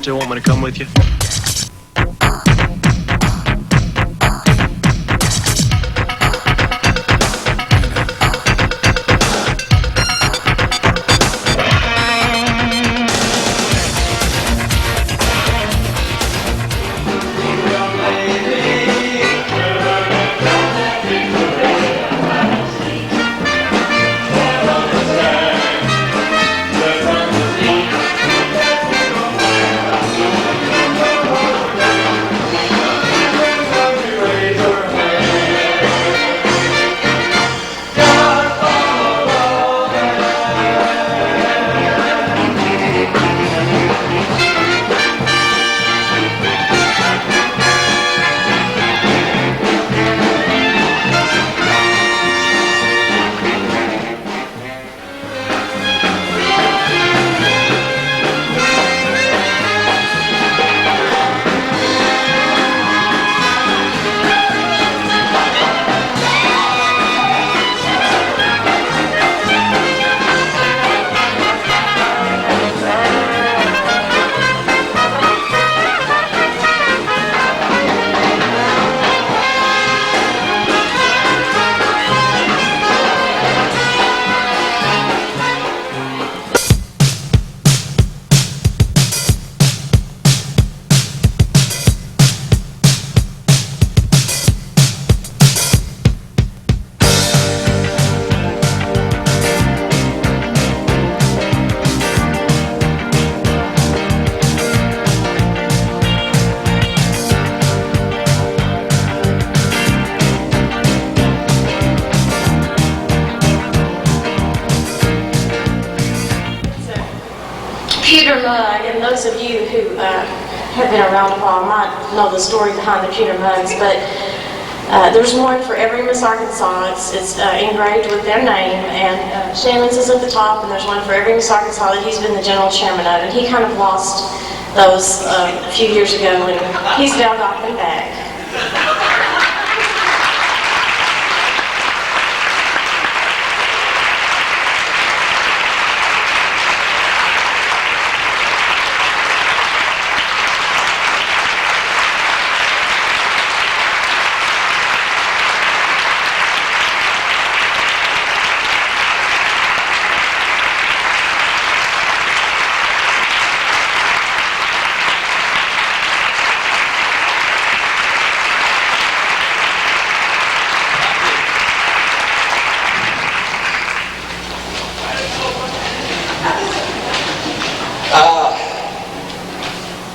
still want me to come with you? And those of you who have been around a while might know the story behind the pewter mugs, but there's one for every Miss Arkansas. It's engraved with their name, and Shanley's is at the top, and there's one for every Miss Arkansas that he's been the general chairman of, and he kind of lost those a few years ago, and he's now got them back.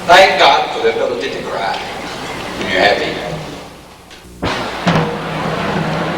Thank God for the ability to cry when you're happy.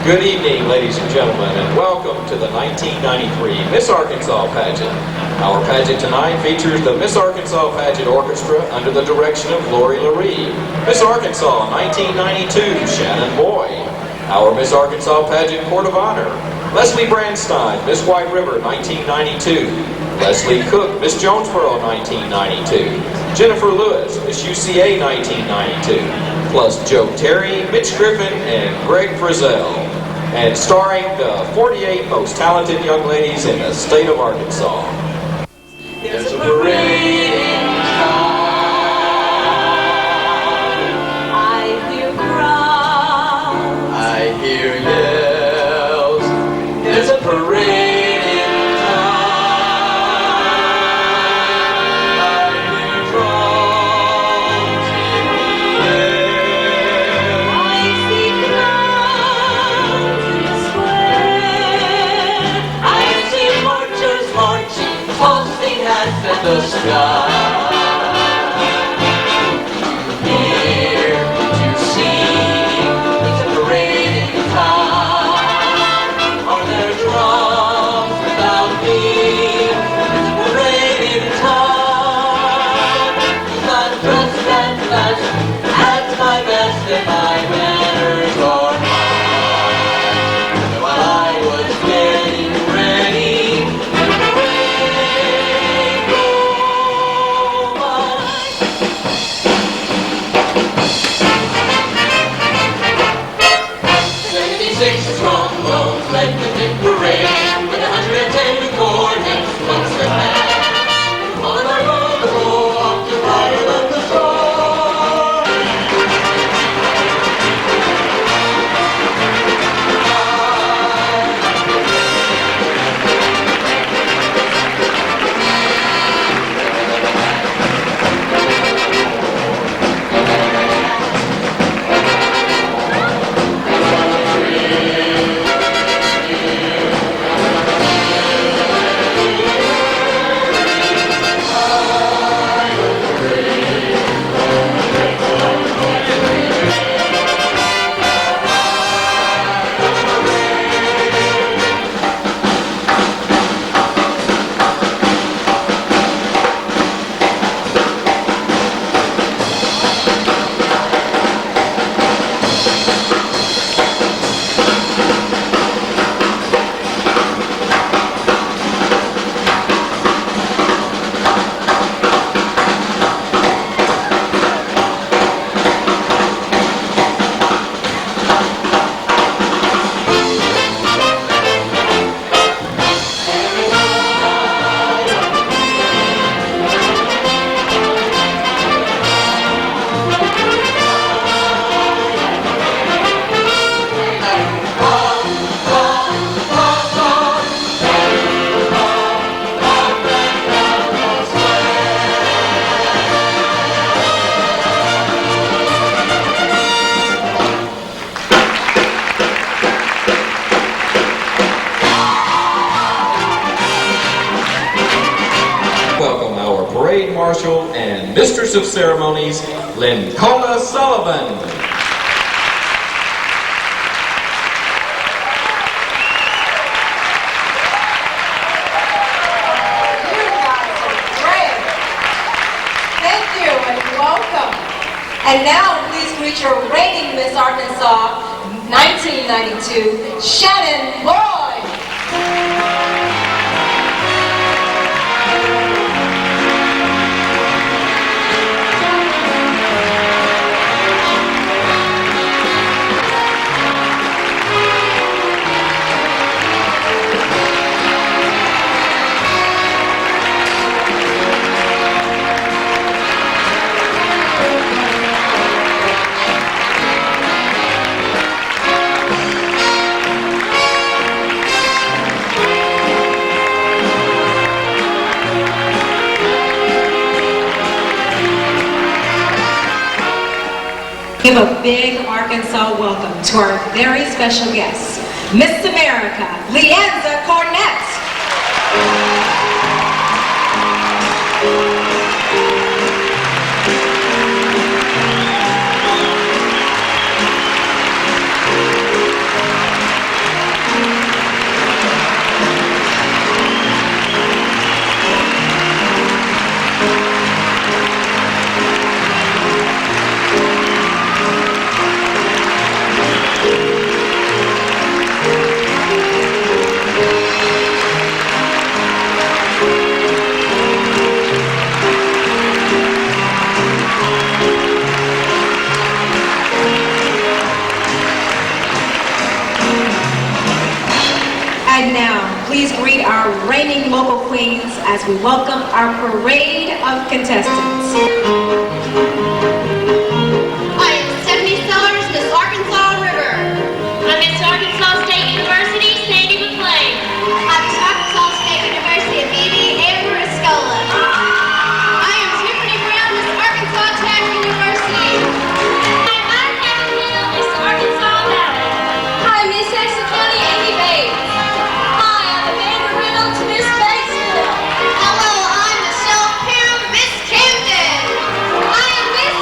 Good evening, ladies and gentlemen, and welcome to the 1993 Miss Arkansas Pageant. Our pageant tonight features the Miss Arkansas Pageant Orchestra under the direction of Lori Laree. Miss Arkansas 1992, Shannon Boyd. Our Miss Arkansas Pageant Court of Honor, Leslie Brandstein, Miss White River 1992. Leslie Cook, Miss Jonesboro 1992. Jennifer Lewis, Miss UCA 1992. Plus Joe Terry, Mitch Griffin, and Greg Frizzell. And starring the 48 most talented young ladies in the state of Arkansas. There's a parade in town. I hear crowds. I hear yells. There's a parade in town. I hear drums in the air. I see clowns in the square. I see marchers marching, tossing hats at the sky. Mistress of Ceremonies, Lincola Sullivan. And now, please greet your reigning Miss Arkansas 1992, Shannon Lloyd. Give a big Arkansas welcome to our very special guest, Miss America, Leanza Cornett. And now, please greet our reigning local queens as we welcome our parade of contestants. I am Stephanie Sellers, Miss Arkansas River. I'm Miss Arkansas State University, Sandy McLean. I'm Miss Arkansas State University of Phoebe, Amber Escola. I am Tiffany Brown, Miss Arkansas Tech University. I'm Kevin Hill, Miss Arkansas Valley. Hi, Miss Jackson County, Amy Bates. Hi, I'm Amanda Reynolds, Miss Batesville. Hello, I'm Michelle Pym, Miss Camden. I am Miss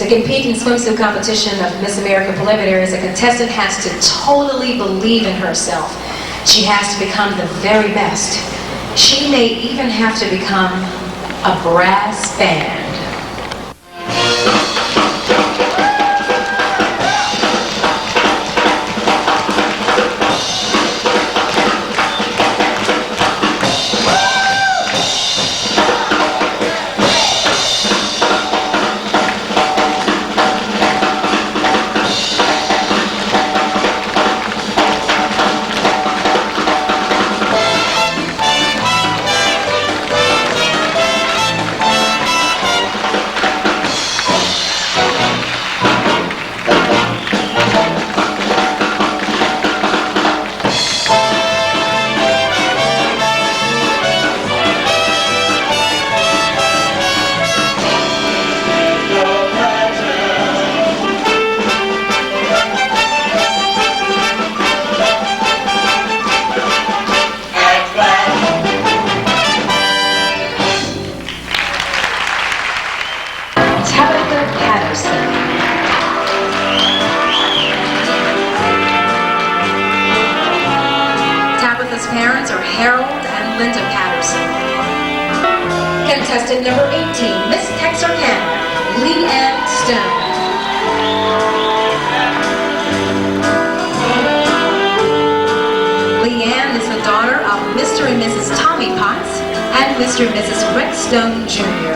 To compete in the swimsuit competition of Miss America preliminaries, a contestant has to totally believe in herself. She has to become the very best. She may even have to become a brass band. Contestant number 18, Miss Texarkana, Leanne Stone. Leanne is the daughter of Mr. and Mrs. Tommy Potts and Mr. and Mrs. Rex Stone Jr.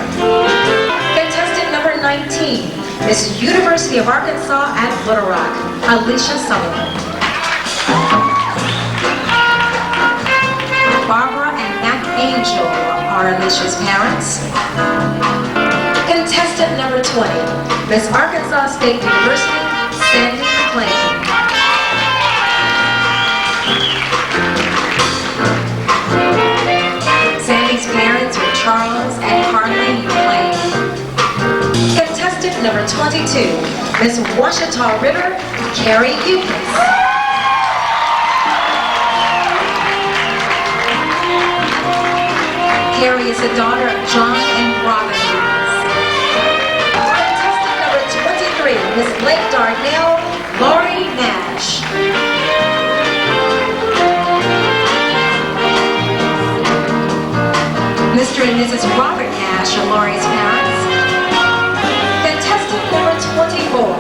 Contestant number 19, Miss University of Arkansas at Little Rock, Alicia Sullivan. Barbara and Matt Angel are Alicia's parents. Contestant number 20, Miss Arkansas State University, Sandy McLean. Sandy's parents are Charles and Carleen McLean. Contestant number 22, Miss Washita River, Carrie Euclid. Carrie is the daughter of John and Robin. Contestant number 23, Miss Lake Darnell, Lori Nash. Mr. and Mrs. Robert Nash are Lori's parents. Contestant number 24,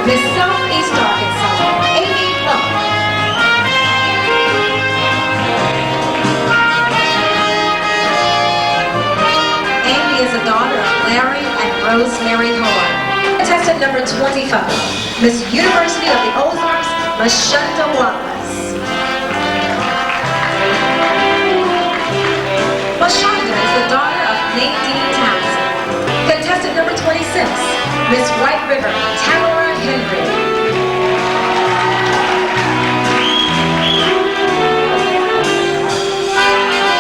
Miss Southeast Arkansas, Amy Love. Is the daughter of Larry and Rosemary Horn. Contestant number 25, Miss University of the Ozarks, Mashunda Wallace. Mashunda is the daughter of Nadine Townsend. Contestant number 26, Miss White River, Tamara Henry.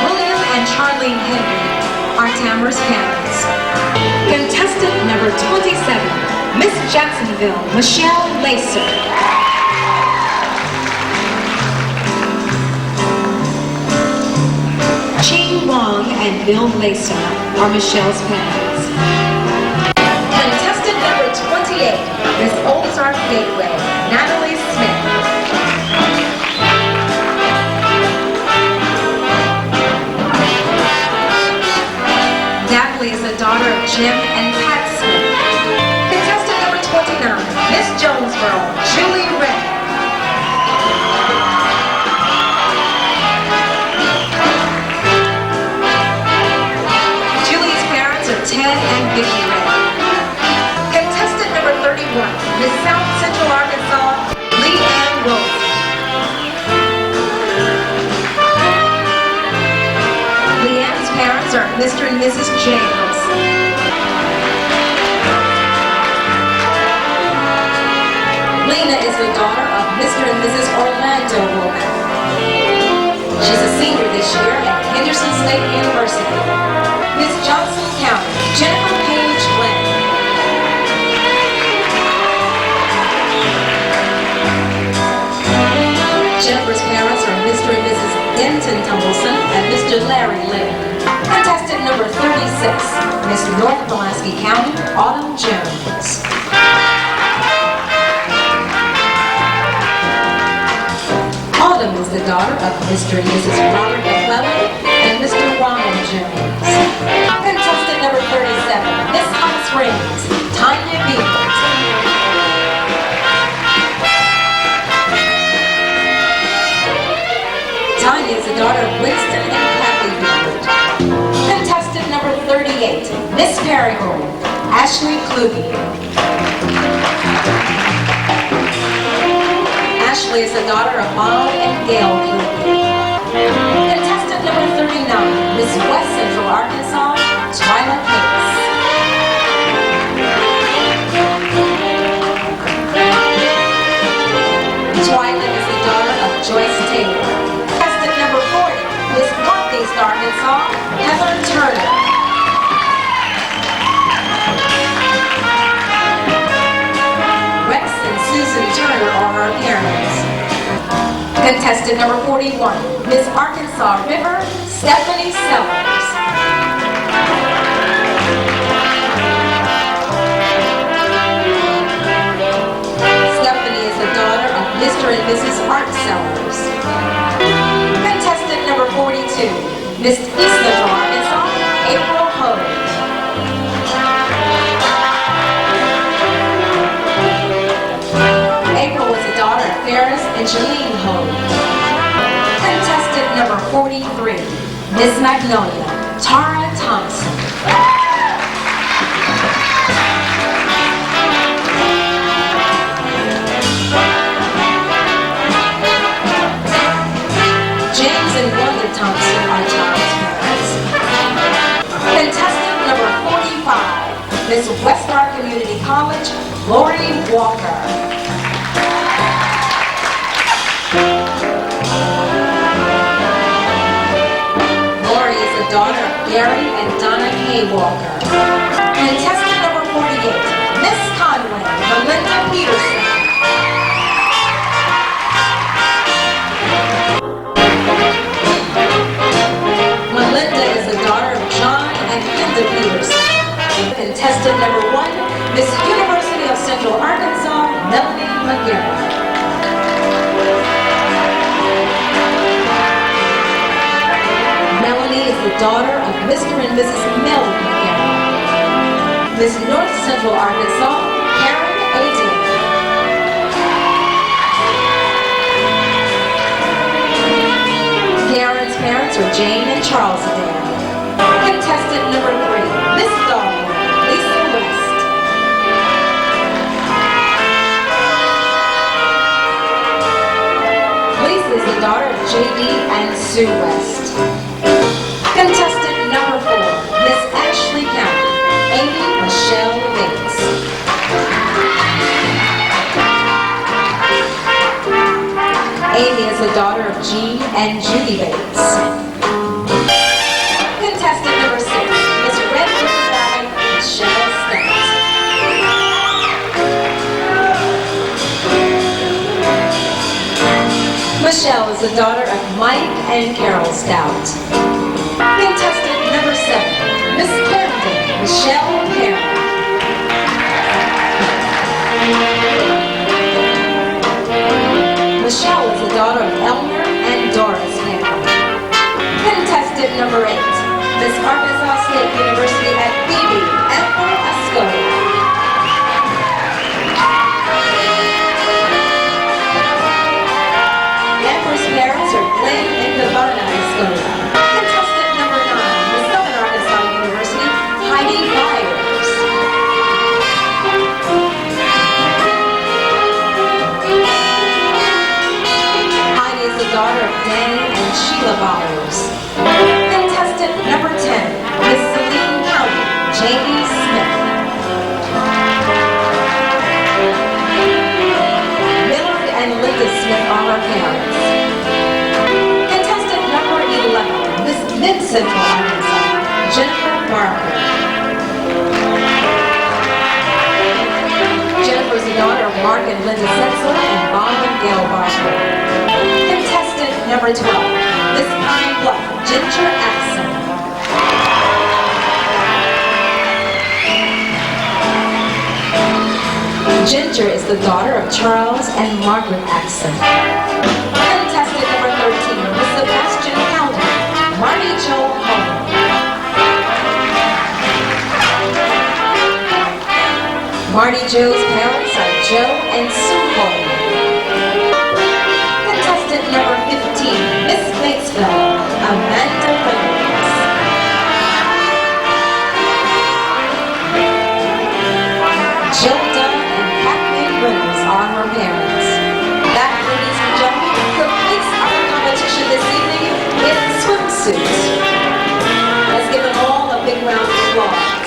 William and Charlene Henry are Tamara's parents. Contestant number 27, Miss Jacksonville, Michelle Lacer. Ching Wong and Bill Lacer are Michelle's parents. Contestant number 28, Miss Ozark Gateway, Natalie Smith. Natalie is the daughter of Jim and Pat Smith. Contestant number 29, Miss Jonesboro, Julie Ray. Julie's parents are Ted and Vicki Ray. Contestant number 31, Miss South Central Arkansas, Leanne Wilson. Leanne's parents are Mr. and Mrs. James. Lena is the daughter of Mr. and Mrs. Orlando Womack. She's a senior this year at Henderson State University. Miss Johnson County, Jennifer Page Glenn. Jennifer's parents are Mr. and Mrs. Denton Tumbleson and Mr. Larry Lynn. Contestant number 36, Miss North Pulaski County, Autumn Jones. daughter of Mr. and Mrs. Robert McClellan and Mr. Ronald Jones. Contestant number 37, Miss Hot Springs, Tanya Beavers. Tanya is the daughter of Winston and Kathy Beavers. Contestant number 38, Miss Perigold, Ashley Kluge. Ashley is the daughter of Bob and Gail Kluge. Contestant number 39, Miss West Central Arkansas, Twyla Pace. Twyla is the daughter of Joyce Taylor. Contestant number 40, Miss Northeast Arkansas, Heather Turner. Rex and Susan Turner are her parents. Contestant number 41, Miss Arkansas River, Stephanie Sellers. Stephanie is the daughter of Mr. and Mrs. Art Sellers. Contestant number 42, Miss East Central Arkansas, April Hogue. April was the daughter of Ferris and Jeline Hogue. Contestant number 43, Miss Magnolia, Tara Thompson. James and Wanda Thompson are Tara's parents. Contestant number 45, Miss Westar Community College, Lori Walker. Lori is the daughter of Gary and Donna K. Walker. Contestant number 48, Miss Conway, Melinda Peterson. Melinda is the daughter of John and Linda Peterson. Contestant number 1, Miss University of Central Arkansas, Melanie McGarrett. Melanie is the daughter of Mr. and Mrs. Mel McGarrett. Miss North Central Arkansas, Karen Odin. Karen's parents are Jane and Charles Adair. Contestant number 3, Miss Dogwood, Lisa West. Lisa is the daughter of J.D. and Sue West. Contestant number 4, Miss Ashley County, Amy Michelle Bates. Amy is the daughter of Jean and Judy Bates. Contestant number 6, Miss Red River Valley, Michelle Stout. Michelle is the daughter of Mike and Carol Stout. Contestant number 7, Miss Camden, Michelle Carroll. Michelle is the daughter of Elmer and Doris Campbell. Contestant number 8, Miss Arkansas State University at Phoebe, Amber Ascoli. Amber's parents are Glenn and Ivana Ascoli. Contestant number 9, Miss Southern Arkansas University, Heidi Byers. Heidi is the daughter of Danny and Sheila Byers. Contestant number 10, Miss Saline County, Jamie Smith. Millard and Linda Smith are her parents. Contestant number 11, Miss Mid-Central Arkansas, Jennifer Barker. Jennifer is the daughter of Mark and Linda Setzler and Bob and Gail Barker. Contestant number 12, Miss Pine Bluff, Ginger Axon. Ginger is the daughter of Charles and Margaret Axon. Contestant number 13, Marty Joe's parents are Joe and Sue Coleman. Contestant number 15, Miss Batesville, Amanda Reynolds. Jill Dunn and Kathleen Reynolds are her parents. That, ladies and gentlemen, completes our competition this evening in swimsuits. Let's give them all a big round of applause.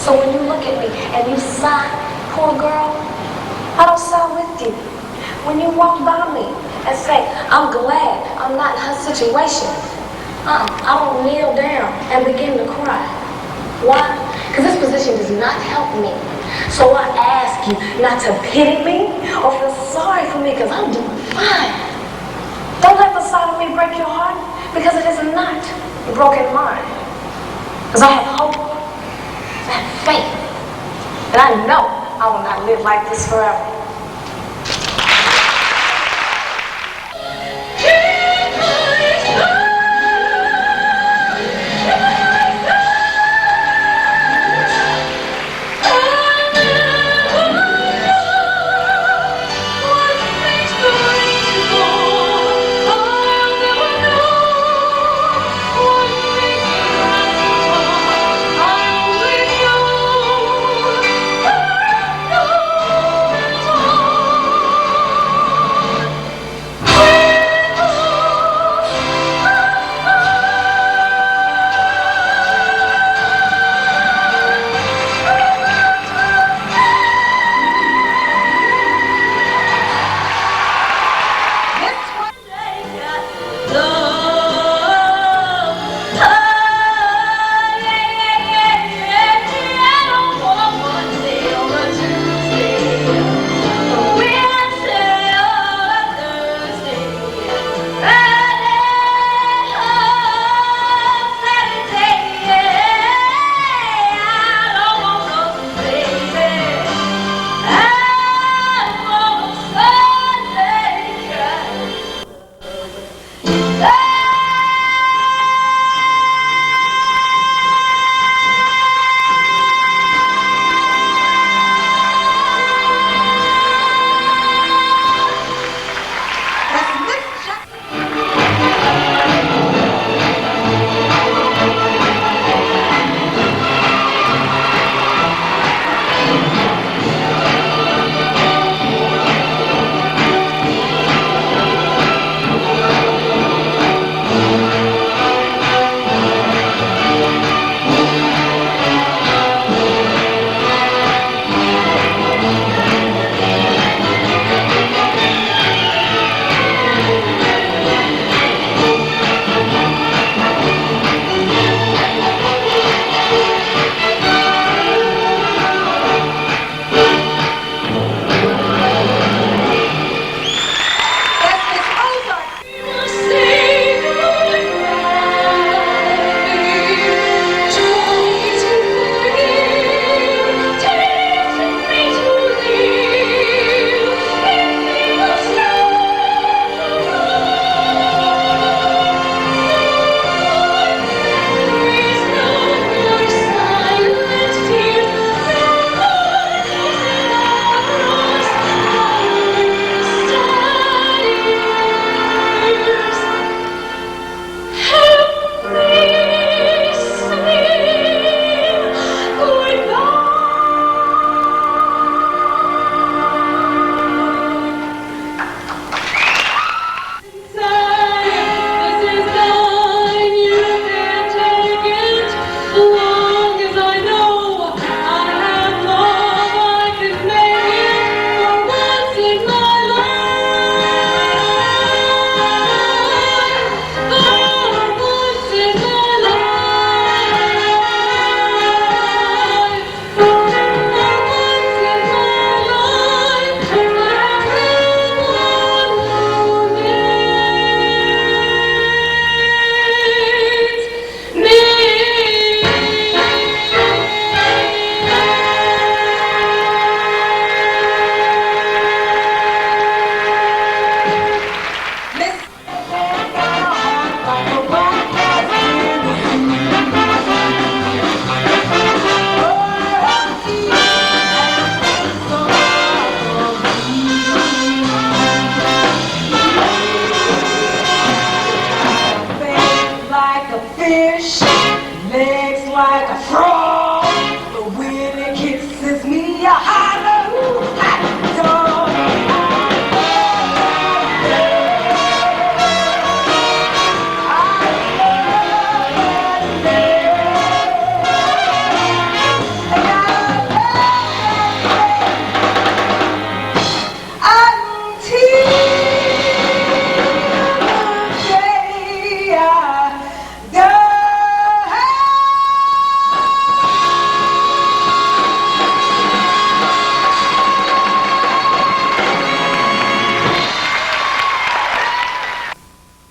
So when you look at me and you sigh, poor girl, I don't sigh with you. When you walk by me and say, I'm glad I'm not in her situation, I don't kneel down and begin to cry. Why? Because this position does not help me. So I ask you not to pity me or feel sorry for me because I'm doing fine. Don't let the sight of me break your heart because it is not broken mine. Because I have hope, I have faith, and I know I will not live like this forever.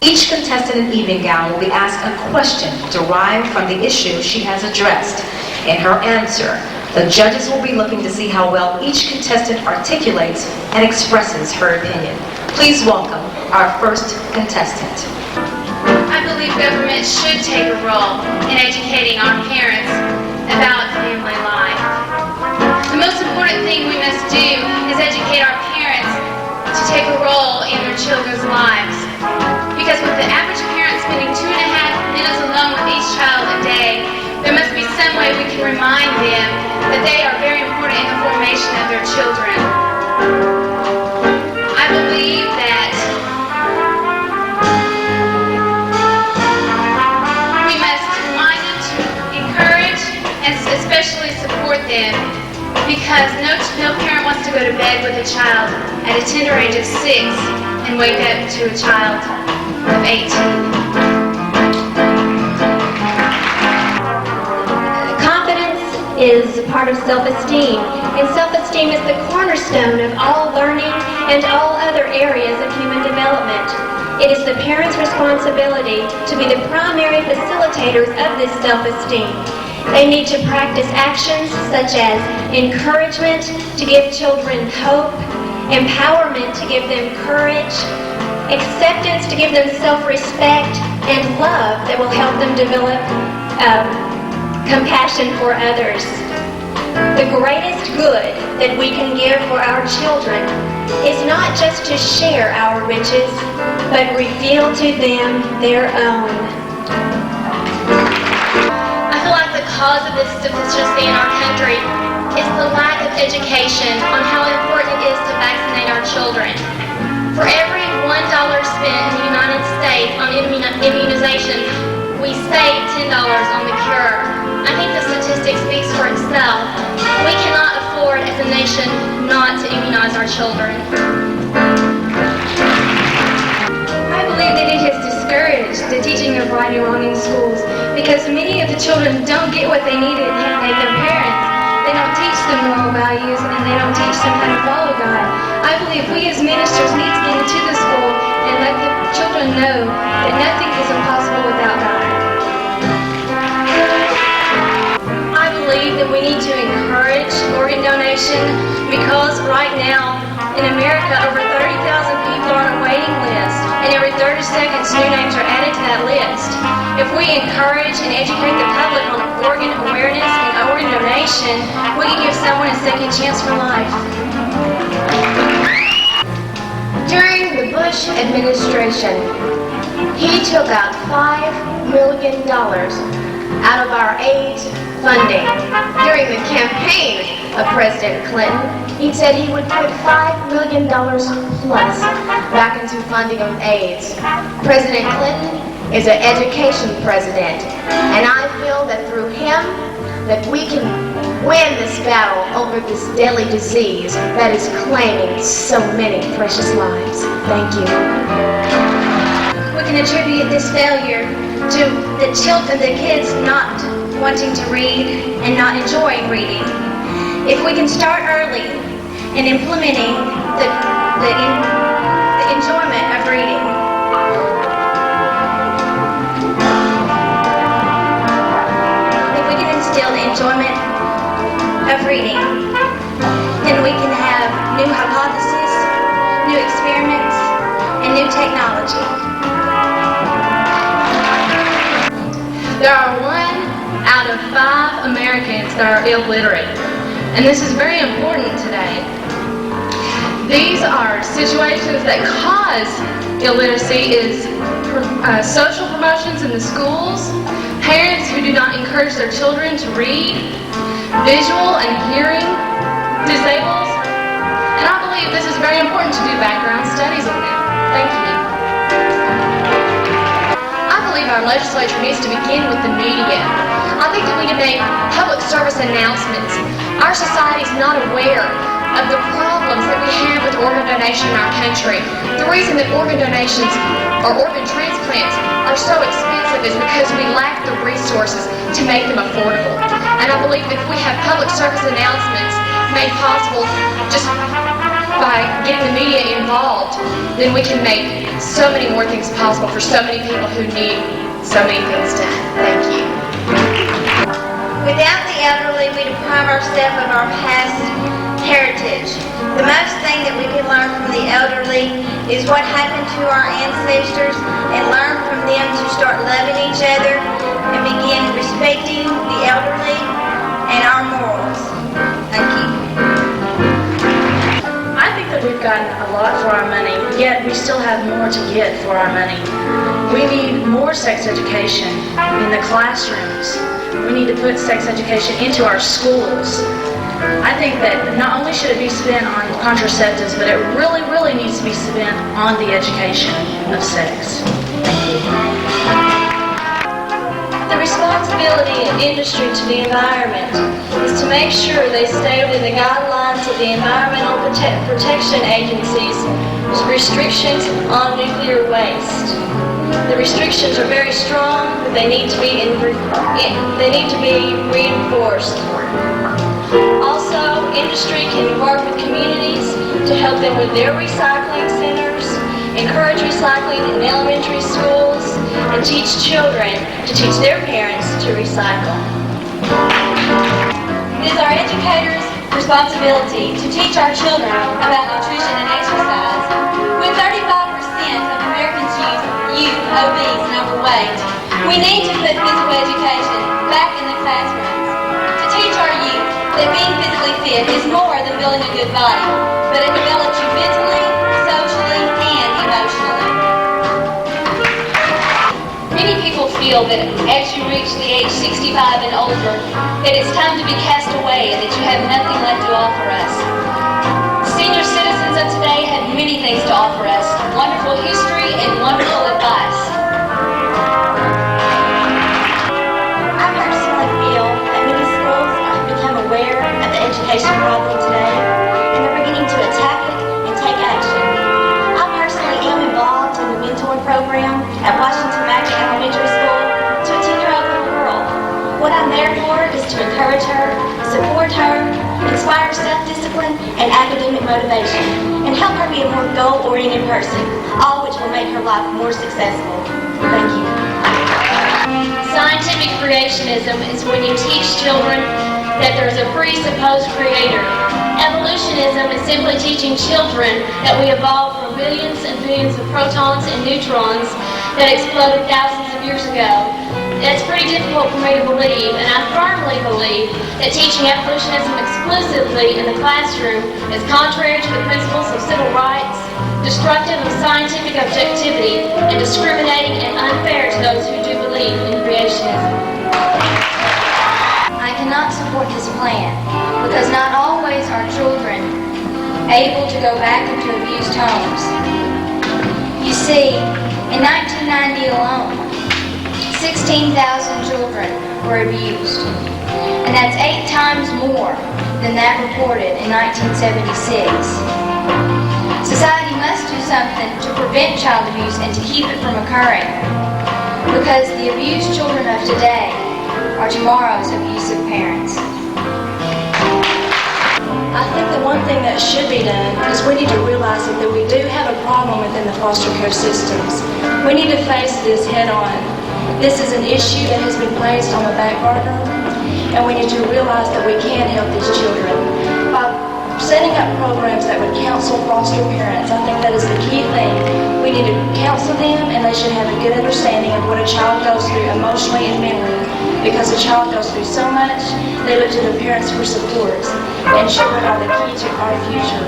Each contestant in evening gown will be asked a question derived from the issue she has addressed. In her answer, the judges will be looking to see how well each contestant articulates and expresses her opinion. Please welcome our first contestant. I believe government should take a role in educating our parents about family life. The most important thing we must do is educate our parents to take a role in their children's lives. Because with the average parent spending 2.5 minutes alone with each child a day, there must be some way we can remind them that they are very important in the formation of their children. I believe that we must remind them to encourage and especially support them, because no parent wants to go to bed with a child at a tender age of 6 and wake up to a child of 18. Confidence is a part of self-esteem, and self-esteem is the cornerstone of all learning and all other areas of human development. It is the parents' responsibility to be the primary facilitators of this self-esteem. They need to practice actions such as encouragement to give children hope, empowerment to give them courage, acceptance to give them self-respect, and love that will help them develop compassion for others. The greatest good that we can give for our children is not just to share our riches, but reveal to them their own. I feel like the cause of this deficiency in our country is the lack of education on how important it is to vaccinate our children. For every $1 spent in the United States on immunization, we save $10 on the cure. I think the statistic speaks for itself. We cannot afford as a nation not to immunize our children. I believe that it has discouraged the teaching of right and wrong in schools, because many of the children don't get what they need at their parents. They don't teach them moral values, and they don't teach them how to follow God. I believe we as ministers need to get into the school and let the children know that nothing is impossible without God. I believe that we need to encourage organ donation, because right now in America over 30,000 people are on a waiting list, and every 30 seconds new names are added to that list. If we encourage and educate the public on organ awareness and organ donation, we can give someone a second chance for life. During the Bush administration, he took out $5 million out of our AIDS funding. During the campaign of President Clinton, he said he would put $5 million plus back into funding of AIDS. President Clinton is an education president, and I feel that through him that we can win this battle over this deadly disease that is claiming so many precious lives. Thank you. We can attribute this failure to the kids not wanting to read and not enjoying reading. If we can start early in implementing the enjoyment of reading, if we can instill the enjoyment of reading, then we can have new hypotheses, new experiments, and new technology. There are 1 out of 5 Americans that are illiterate, and this is very important today. These are situations that cause illiteracy is social promotions in the schools, parents who do not encourage their children to read, visual and hearing disables, and I believe this is very important to do background studies on them. Thank you. Our legislature needs to begin with the media. I think that we can make public service announcements. Our society is not aware of the problems that we have with organ donation in our country. The reason that organ donations or organ transplants are so expensive is because we lack the resources to make them affordable. And I believe that if we have public service announcements made possible just by getting the media involved, then we can make so many more things possible for so many people who need so many things done. Thank you. Without the elderly, we deprive ourselves of our past heritage. The most thing that we can learn from the elderly is what happened to our ancestors and learn from them to start loving each other and begin respecting the elderly and our morals. Thank you. I think that we've gotten a lot for our money, yet we still have more to get for our money. We need more sex education in the classrooms. We need to put sex education into our schools. I think that not only should it be spent on contraceptives, but it really, really needs to be spent on the education of sex. Thank you. The responsibility of industry to the environment is to make sure they stay within the guidelines of the Environmental Protection Agency's restrictions on nuclear waste. The restrictions are very strong, but they need to be reinforced. Also, industry can work with communities to help them with their recycling centers, encourage recycling in elementary schools, and teach children to teach their parents to recycle. It is our educators' responsibility to teach our children about nutrition and exercise. With 35% of Americans youth obese and overweight, we need to put physical education back in the classrooms. To teach our youth that being physically fit is more than building a good body, but it develops you mentally, socially, and emotionally. Many people feel that as you reach the age 65 and older, that it's time to be cast away and that you have nothing left to offer us. Senior citizens of today have many things to offer us, wonderful history and wonderful advice. I personally feel that many schools have become aware of the education problem today, and they're beginning to attack it and take action. I personally am involved in the mentor program at Washington Magnet Elementary School to a 10-year-old little girl. What I'm there for is to encourage her, support her, inspire self-discipline and academic motivation, and help her be a more goal-oriented person, all which will make her life more successful. Thank you. Scientific creationism is when you teach children that there is a presupposed creator. Evolutionism is simply teaching children that we evolved from billions and billions of protons and neutrons that exploded thousands of years ago. That's pretty difficult for me to believe, and I firmly believe that teaching evolutionism exclusively in the classroom is contrary to the principles of civil rights, destructive of scientific objectivity, and discriminating and unfair to those who do believe in creationism. I cannot support this plan because not always are children able to go back into abused homes. You see, in 1990 alone, 16,000 children were abused, and that's 8 times more than that reported in 1976. Society must do something to prevent child abuse and to keep it from occurring, because the abused children of today are tomorrow's abusive parents. I think the one thing that should be done is we need to realize that we do have a problem within the foster care systems. We need to face this head on. This is an issue that has been placed on the back burner, and we need to realize that we can help these children. By setting up programs that would counsel foster parents, I think that is the key thing. We need to counsel them, and they should have a good understanding of what a child goes through emotionally and mentally. Because a child goes through so much, they look to their parents for support, and children are the key to our future.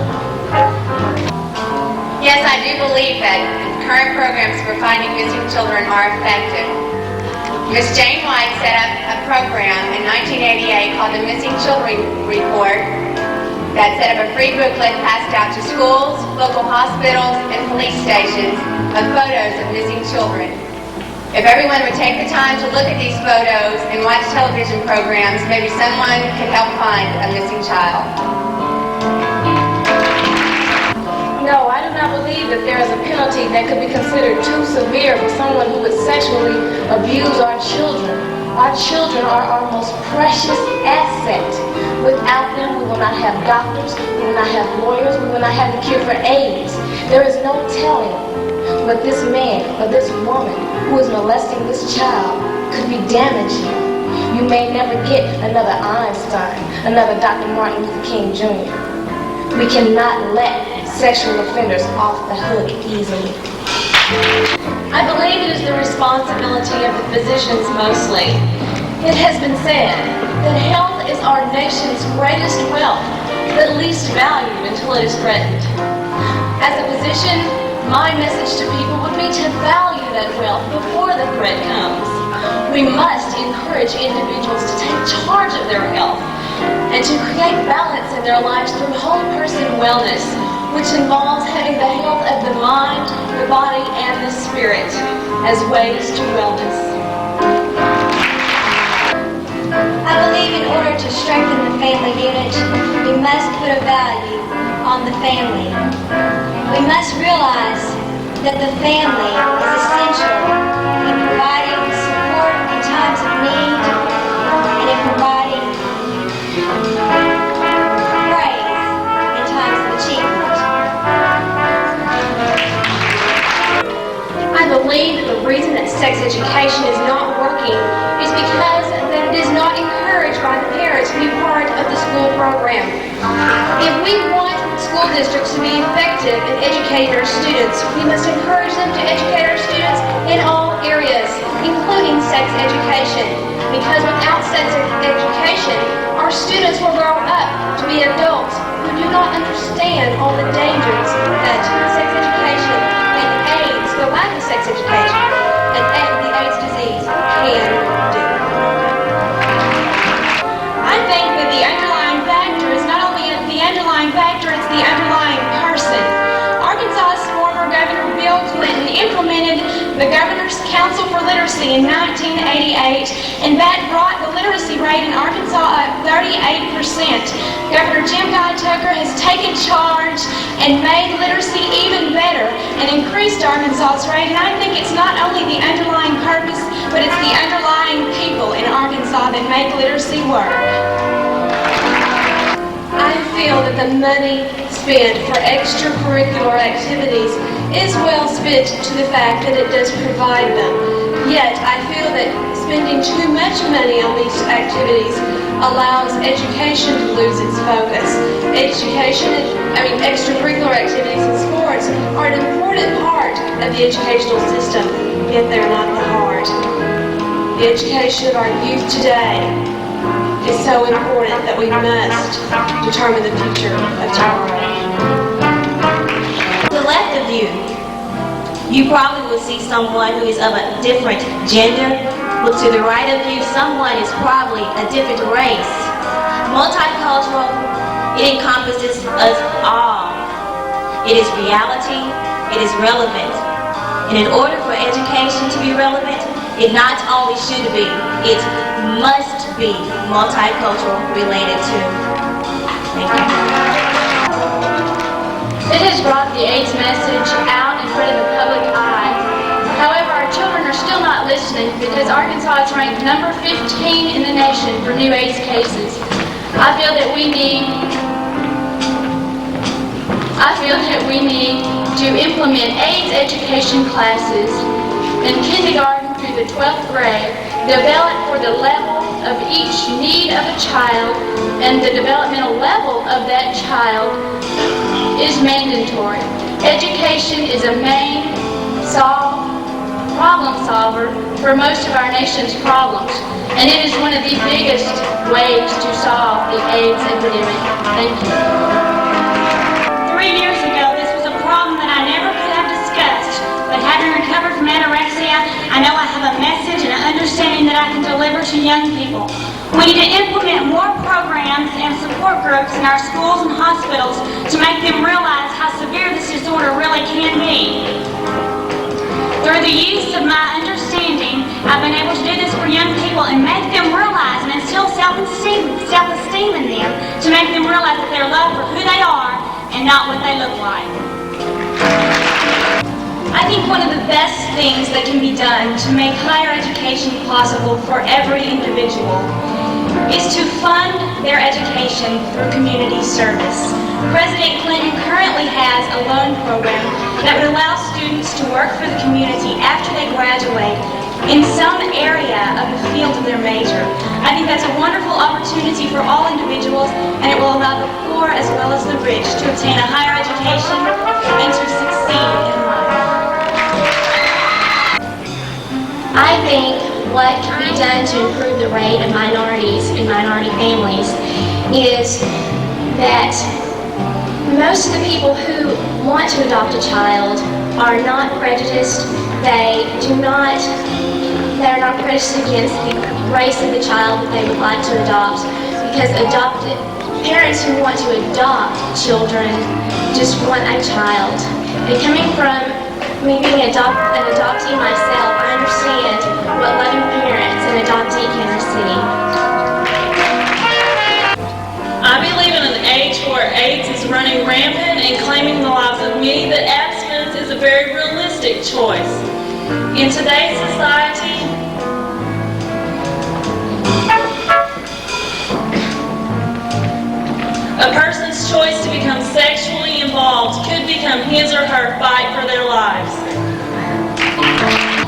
Yes, I do believe that current programs for finding missing children are effective. Ms. Jane White set up a program in 1988 called the Missing Children Report that set up a free booklet passed out to schools, local hospitals, and police stations of photos of missing children. If everyone would take the time to look at these photos and watch television programs, maybe someone could help find a missing child. No, I do not believe that there is a penalty that could be considered too severe for someone who would sexually abuse our children. Our children are our most precious asset. Without them, we will not have doctors, we will not have lawyers, we will not have the cure for AIDS. There is no telling what this man or this woman who is molesting this child could be damaging. You may never get another Einstein, another Dr. Martin Luther King Jr. We cannot let sexual offenders off the hook easily. I believe it is the responsibility of the physicians mostly. It has been said that health is our nation's greatest wealth, but least valued until it is threatened. As a physician, my message to people would be to value that wealth before the threat comes. We must encourage individuals to take charge of their health and to create balance in their lives through whole person wellness, which involves having the health of the mind, the body, and the spirit as ways to wellness. I believe in order to strengthen the family unit, we must put a value on the family. We must realize that the family is essential in providing support in times of need and in providing praise in times of achievement. I believe that the reason that sex education is not working is because that it is not encouraged by the parents to be part of the school program. If we want school districts to be effective in educating our students, we must encourage them to educate our students in all areas, including sex education. Because without sex education, our students will grow up to be adults who do not understand all the dangers that sex education and AIDS, the lack of sex education, and the AIDS disease can do. I think that the underlying factor is not only the underlying factor, it's the underlying person. Arkansas's former Governor Bill Clinton implemented the Governor's Council for Literacy in 1988, and that brought the literacy rate in Arkansas up 38%. Governor Jim Tucker has taken charge and made literacy even better and increased Arkansas's rate, and I think it's not only the underlying purpose, but it's the underlying people in Arkansas that make literacy work. I feel that the money spent for extracurricular activities is well spent to the fact that it does provide them. Yet, I feel that spending too much money on these activities allows education to lose its focus. Extracurricular activities and sports are an important part of the educational system, yet they're not the heart. The education of our youth today is so important that we must determine the future of tomorrow. To the left of you, you probably will see someone who is of a different gender. Look to the right of you, someone is probably a different race. Multicultural, it encompasses us all. It is reality, it is relevant. And in order for education to be relevant, it not only should be, it must be multicultural related to. Thank you. It has brought the AIDS message out in front of the public eye. However, our children are still not listening because Arkansas is ranked number 15 in the nation for new AIDS cases. I feel that we need to implement AIDS education classes in kindergarten through the 12th grade, develop for the level of each need of a child, and the developmental level of that child is mandatory. Education is a main problem solver for most of our nation's problems, and it is one of the biggest ways to solve the AIDS epidemic. Thank you. 3 years ago, this was a problem that I never could have discussed, but having recovered from anorexia, I know I have a message and an understanding that I can deliver to young people. We need to implement more programs and support groups in our schools and hospitals to make them realize how severe this disorder really can be. Through the use of my understanding, I've been able to do this for young people and make them realize and instill self-esteem in them to make them realize that they're loved for who they are and not what they look like. I think one of the best things that can be done to make higher education possible for every individual is to fund their education through community service. President Clinton currently has a loan program that would allow students to work for the community after they graduate in some area of the field of their major. I think that's a wonderful opportunity for all individuals, and it will allow the poor as well as the rich to obtain a higher education and to succeed in life. I think what can be done to improve the rate of minorities and minority families is that most of the people who want to adopt a child are not prejudiced. They are not prejudiced against the race of the child that they would like to adopt, because parents who want to adopt children just want a child. And coming from me being an adoptee myself, I understand what loving parents an adoptee can receive. I believe in an age where AIDS is running rampant and claiming the lives of many that abstinence is a very realistic choice. In today's society, a person's choice to become sexually involved could become his or her fight for their lives.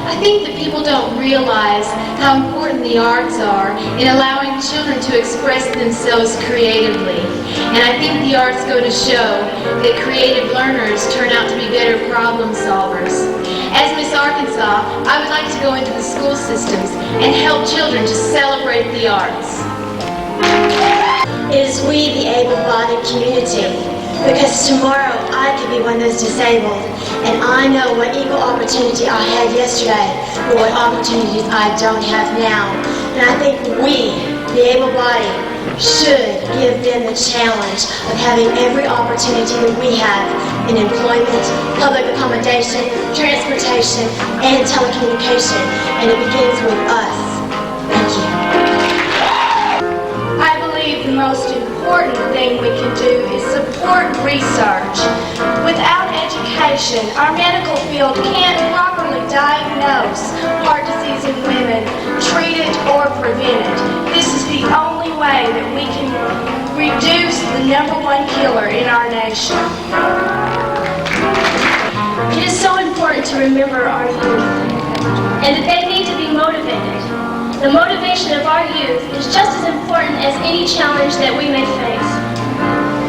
I think that people don't realize how important the arts are in allowing children to express themselves creatively. And I think the arts go to show that creative learners turn out to be better problem solvers. As Miss Arkansas, I would like to go into the school systems and help children to celebrate the arts. It is we, the able-bodied community, because tomorrow I could be one of those disabled, and I know what equal opportunity I had yesterday, but what opportunities I don't have now. And I think we, the able-bodied, should give them the challenge of having every opportunity that we have in employment, public accommodation, transportation, and telecommunication, and it begins with us. Thank you. I believe the most important thing we can do is support research. Without education, our medical field can't properly diagnose heart disease in women, treat it or prevent it. This is the only way that we can reduce the #1 killer in our nation. It is so important to remember our youth, and that they need to be motivated. The motivation of our youth is just as important as any challenge that we may face.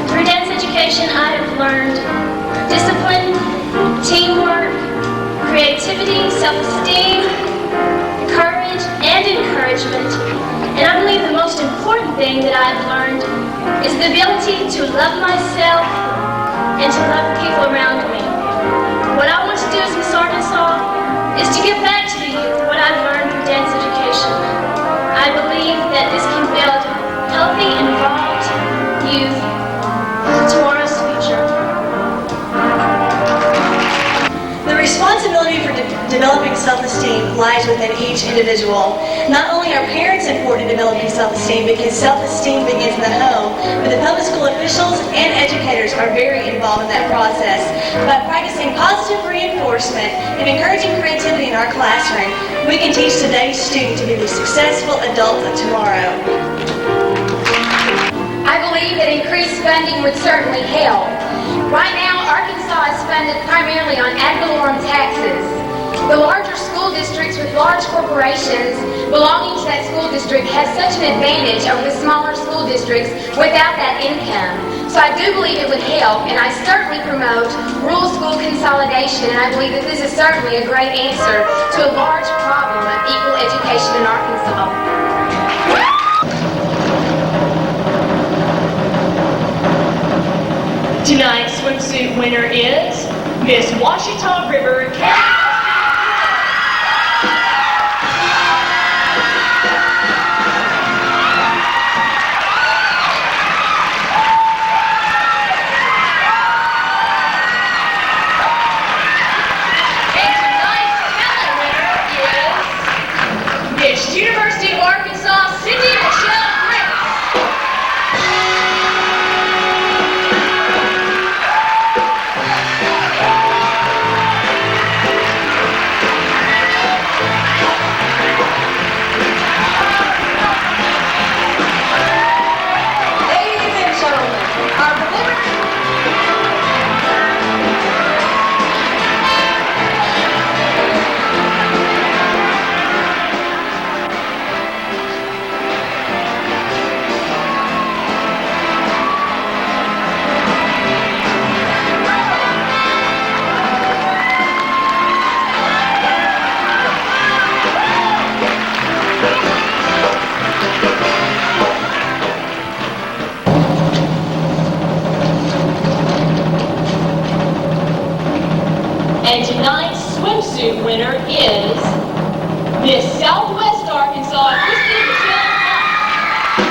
Through dance education, I have learned discipline, teamwork, creativity, self-esteem, courage, and encouragement. And I believe the most important thing that I've learned is the ability to love myself and to love the people around me. What I want to do as Miss Arkansas is to give back to the youth what I've learned through dance education. I believe that this can build healthy, involved youth for tomorrow's future. The responsibility for developing self-esteem lies within each individual. Not only are parents important in developing self-esteem, because self-esteem begins in the home, but the public school officials and educators are very involved in that process. By practicing positive reinforcement and encouraging creativity in our classroom, we can teach today's student to be the successful adult of tomorrow. I believe that increased funding would certainly help. Right now, Arkansas is funded primarily on ad valorem taxes. The larger school districts with large corporations belonging to that school district has such an advantage over the smaller school districts without that income. So I do believe it would help, and I certainly promote rural school consolidation, and I believe that this is certainly a great answer to a large problem of equal education in Arkansas. Tonight's swimsuit winner is Miss Washita River County. University of Arkansas, Cindy Michelle Grace. Miss Southwest Arkansas, Christine Michelle.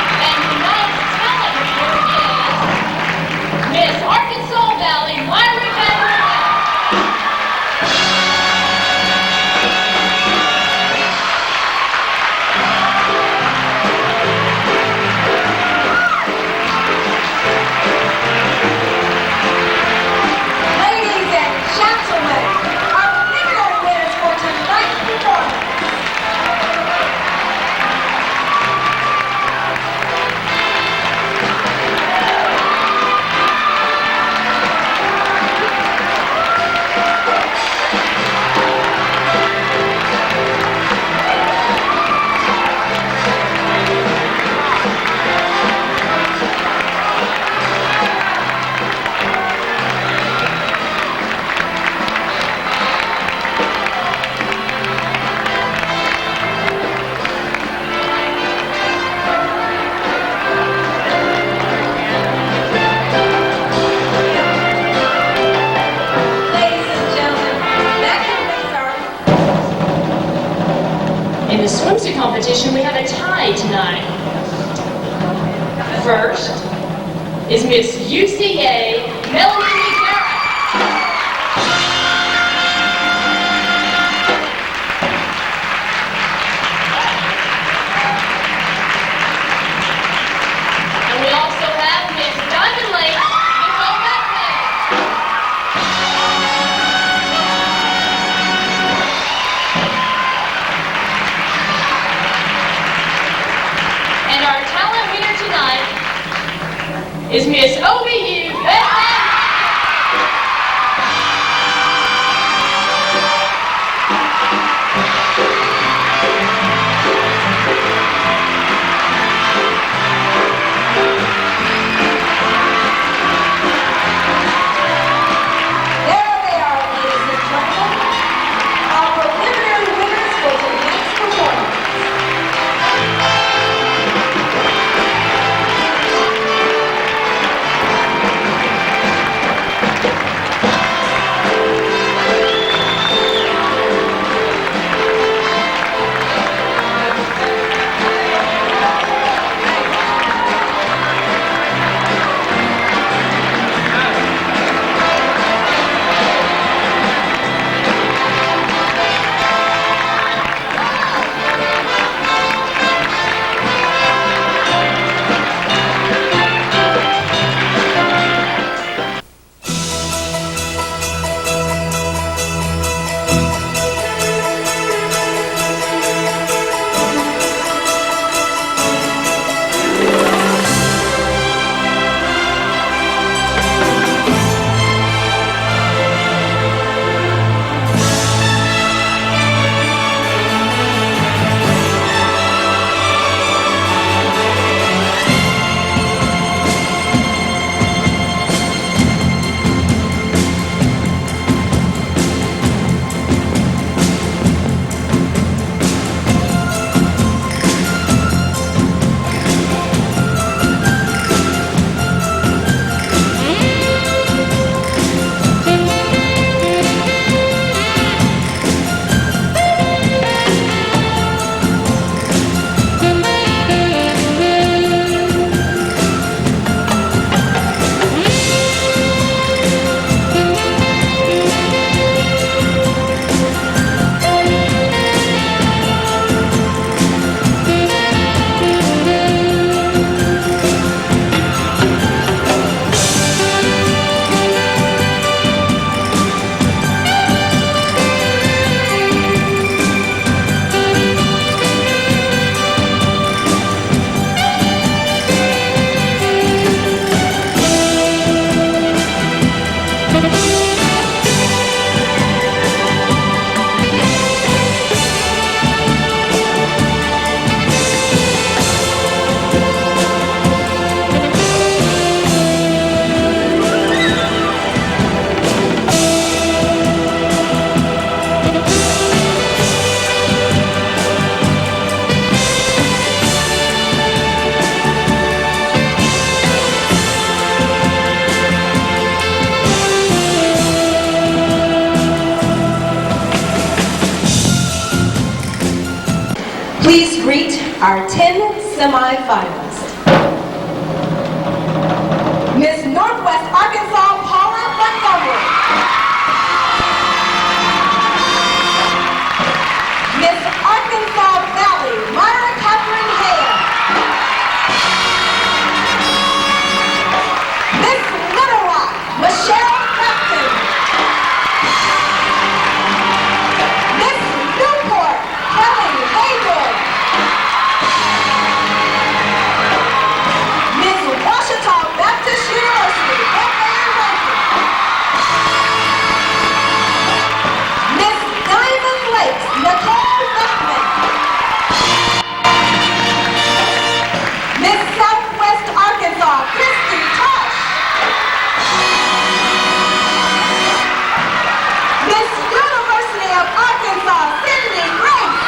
And tonight's talent leader is Miss Arkansas Valley, Myra Van. Ladies and gentlemen, our preliminary winners for tonight's performance. Ladies and gentlemen, that completes our In the swimsuit competition, we have a tie tonight. First is Miss UCA, Melanie McGarrett. And we also have Miss Diamond Lake, Nicole Beckley. And our talent winner tonight is Miss OBU, Beth. There they are, ladies and gentlemen. Our preliminary winners for tonight's performance. our 10 semi-finalists. Miss Northwest Arkansas, Paula Montgomery. Miss Arkansas Valley, Myra Catherine Hale. Miss Little Rock, Michelle Crafton. Miss Newport, Kelly Haywood. Miss Washita Baptist University, Bethlehem Rankin. Miss Diamond Lakes, Nicole Beckman. Miss Southwest Arkansas, Christy Tosh. Miss University of Arkansas, Sydney Grace.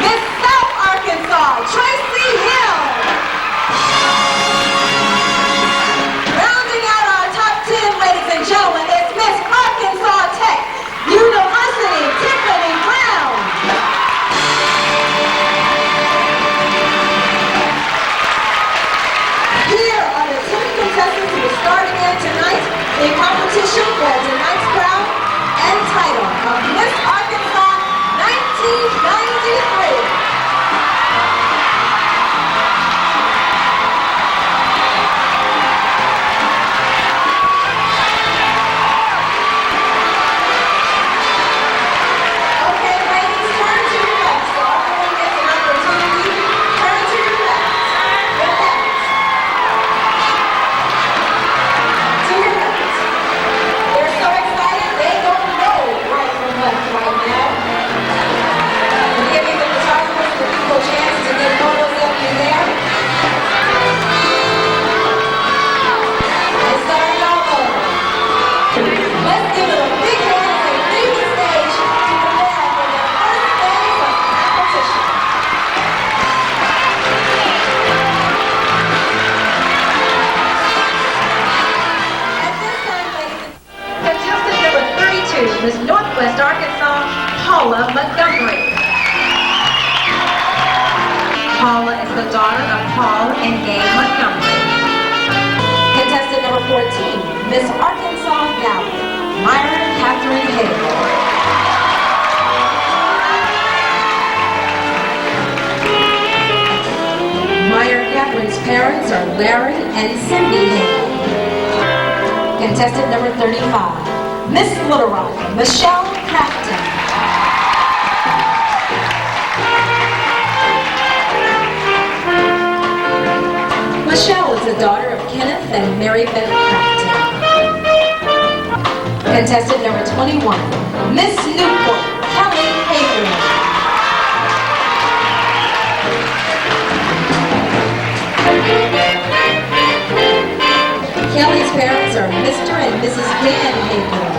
Miss South Arkansas, Tracy Hill. Rounding out our top 10, ladies and gentlemen, is Miss Arkansas Tech University, Tiffany Brown. Here are the 10 contestants who are starting in tonight in competition for tonight's crown and title of Miss Arkansas 1993. Okay, ladies, turn to your left. So everyone gets an opportunity. Turn to your left. Your left. To your left. They're so excited they don't know right from left right now. I'm giving the photographers the equal chance to get photos of you there. And starting all over. Let's give it a big hand and leave the stage to prepare for their first phase of competition. At this time, ladies and contestant number 32, Miss Northwest Arkansas, Paula Montgomery. Paula is the daughter of Paul and Gay Montgomery. Contestant number 14, Miss Arkansas Valley, Myra Catherine Hale. Myra Catherine's parents are Larry and Cindy Hale. Contestant number 35, Miss Little Rock, Michelle Crafton. Michelle is the daughter of Kenneth and Mary Beth Crafton. Contestant number 21, Miss Newport, Kelly Haywood. Kelly's parents are Mr. and Mrs. Dan Haywood.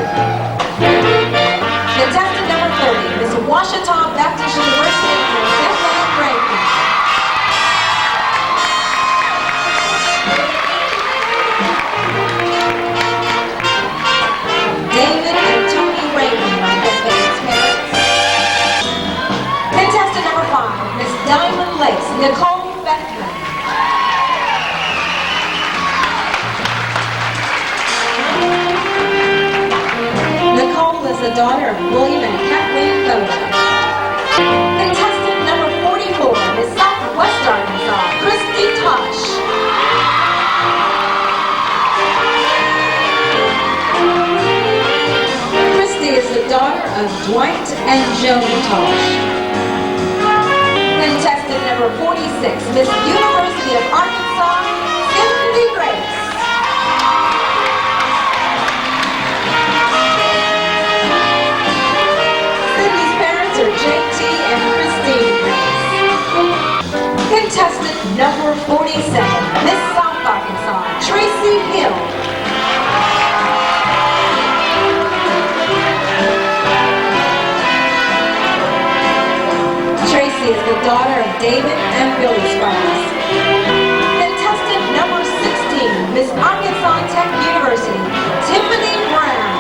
Contestant number 30, Miss Washita Baptist University, Bethlehem Rankin. David and Tony Raymond are Bethleham's parents. Contestant number 5, Miss Diamond Lakes, Nicole Beckman. Nicole is the daughter of William and Kathleen Bowen. Contestant number 44, Miss Southwest Arkansas, Christy Tosh. Christy is the daughter of Dwight and Joan Tosh. Contestant number 46, Miss University of Arkansas, Cindy Grace. Cindy's parents are JT and Christine Grace. Contestant number 47, Miss South Arkansas, Tracy Hill. Tracy is the daughter of David and Billy Sparks. Contestant number 16, Miss Arkansas Tech University, Tiffany Brown.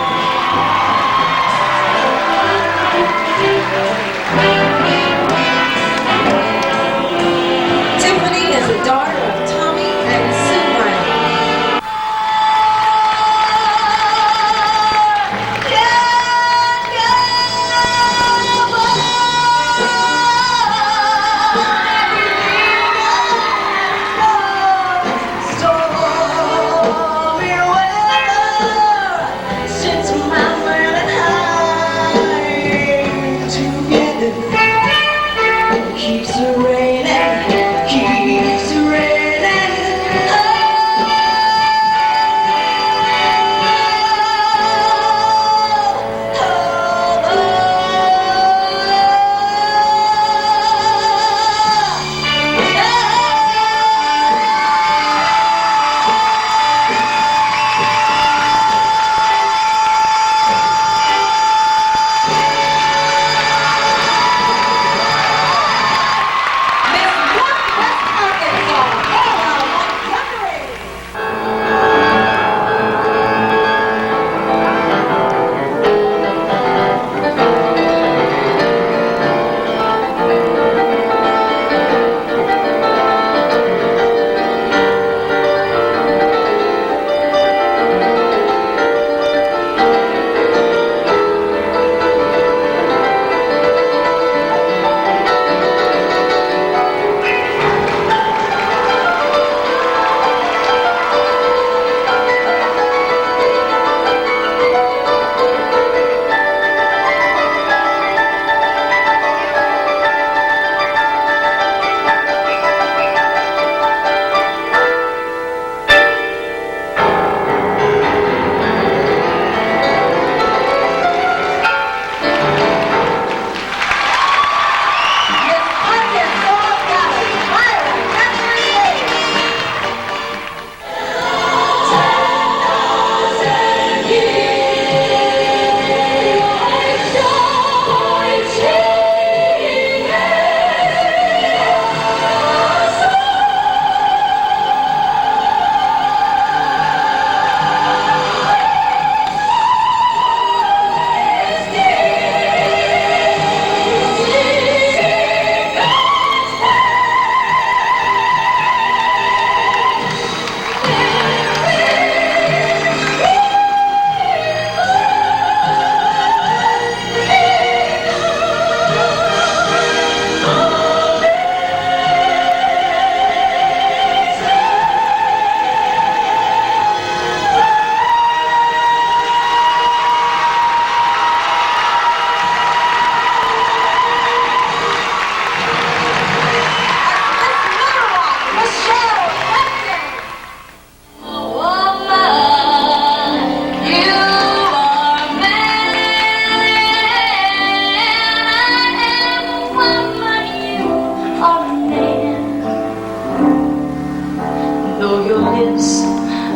keeps raining, keeps raining.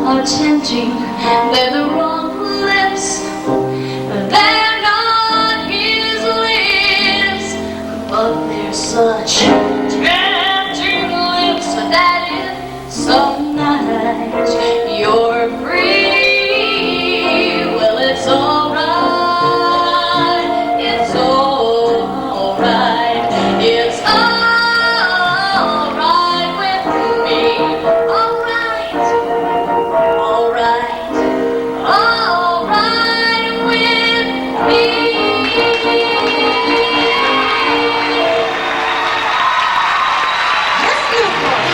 Are tempting, they're the wrong lips, they're not his lips, but they're such tempting lips that if some night you're free, well it's alright, it's alright, it's alright with me, alright. Alright with me. Let's do it.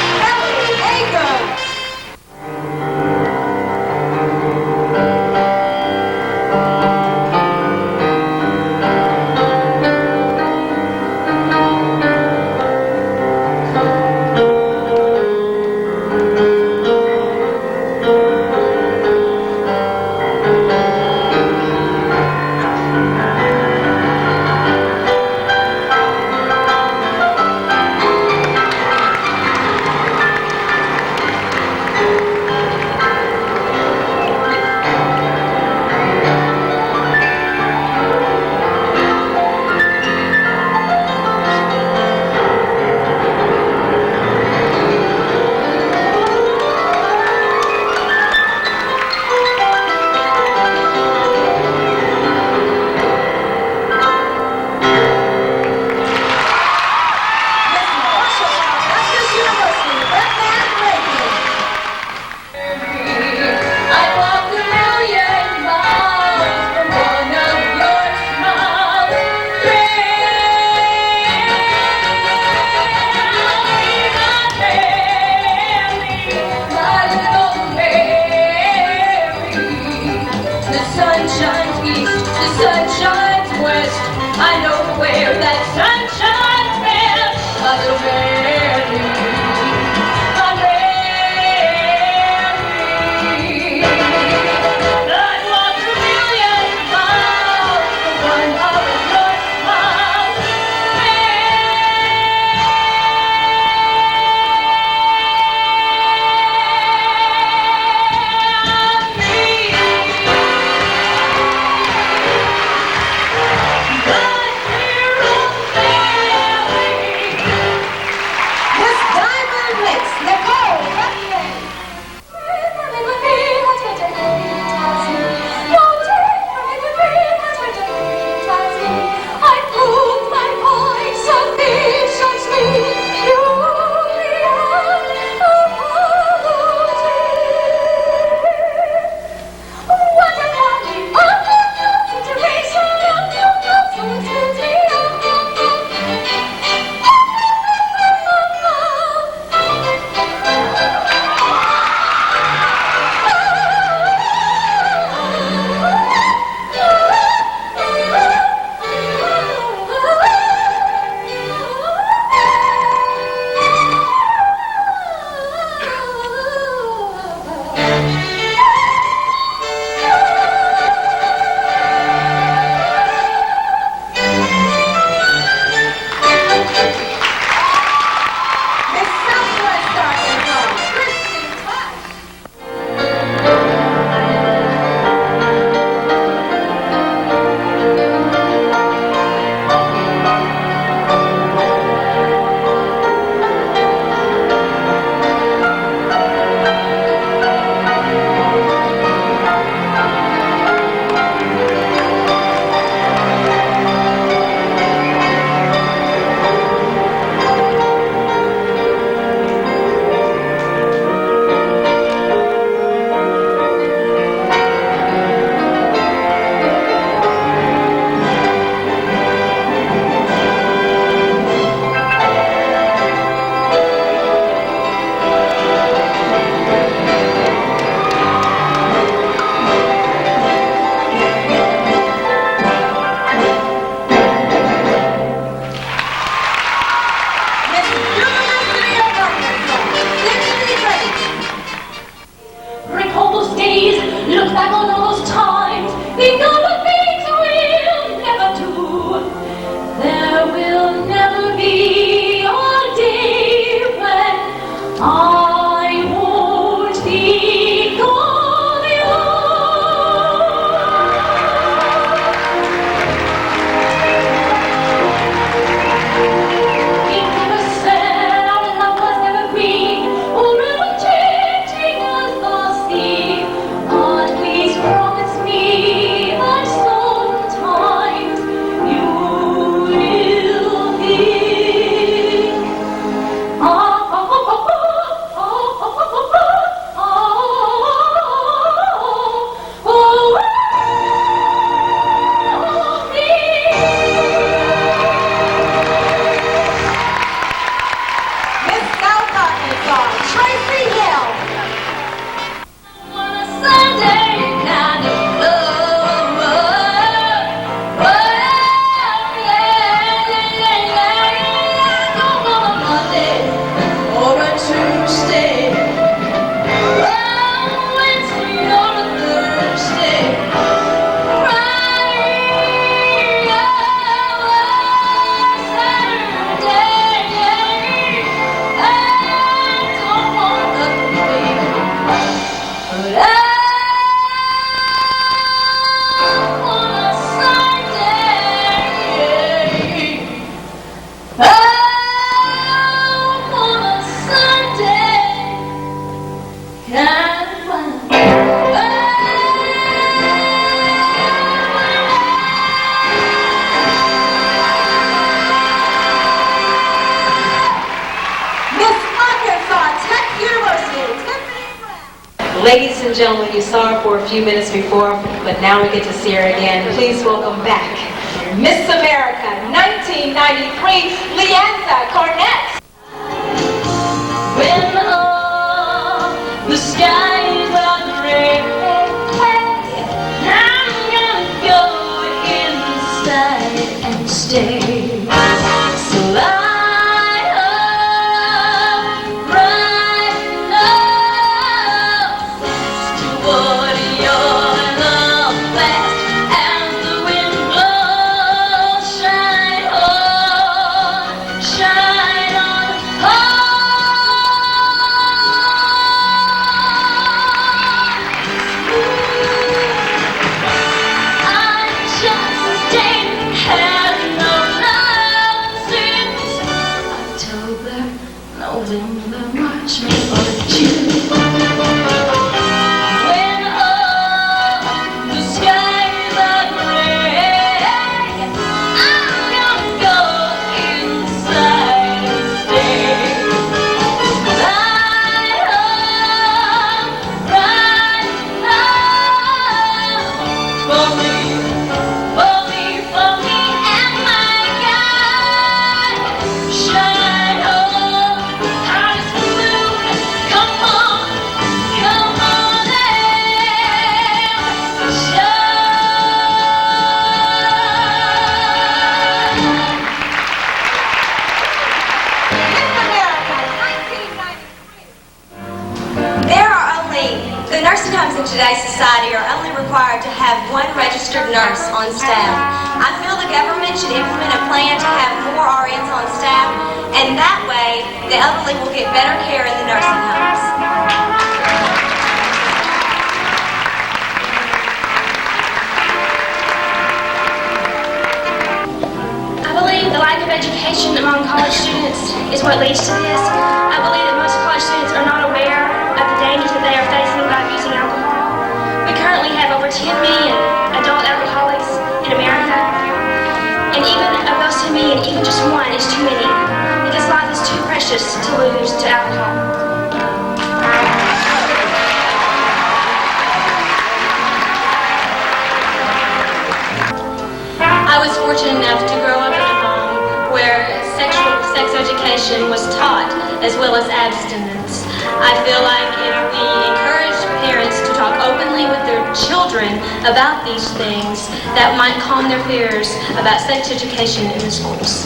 Ladies and gentlemen, you saw her for a few minutes before, but now we get to see her again. Please welcome back Miss America 1993, Leanza Cornett. When all the skies are gray, I'm gonna go inside and stay. So I November, March, May, or June. When all the skies are gray, I'm gonna go inside and stay. Right on, for me, and my God. Shine on, highest moon, come on and The nursing homes in today's society are only required to have one registered nurse on staff. I feel the government should implement a plan to have more RNs on staff, and that way the elderly will get better care in the nursing homes. I believe the lack of education among college students is what leads to this. I believe that most college students are not aware of the dangers that they are facing by abusing alcohol. We currently have over 10 million adult alcoholics in America. And even of those 10 million, even just one is too many, because life is too precious to lose to alcohol. I was fortunate enough to grow up in a home where sex education was taught, as well as abstinence. I feel like if we encourage parents to talk openly with their children about these things, that might calm their fears about sex education in the schools.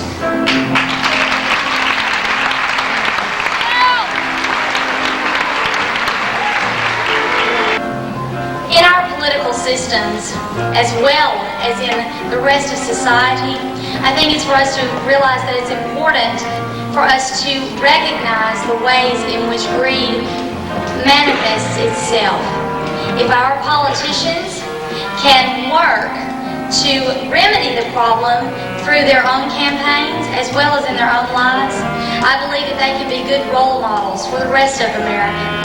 In our political systems, as well as in the rest of society, I think it's for us to realize that it's important for us to recognize the ways in which greed manifests itself. If our politicians can work to remedy the problem through their own campaigns as well as in their own lives, I believe that they can be good role models for the rest of Americans.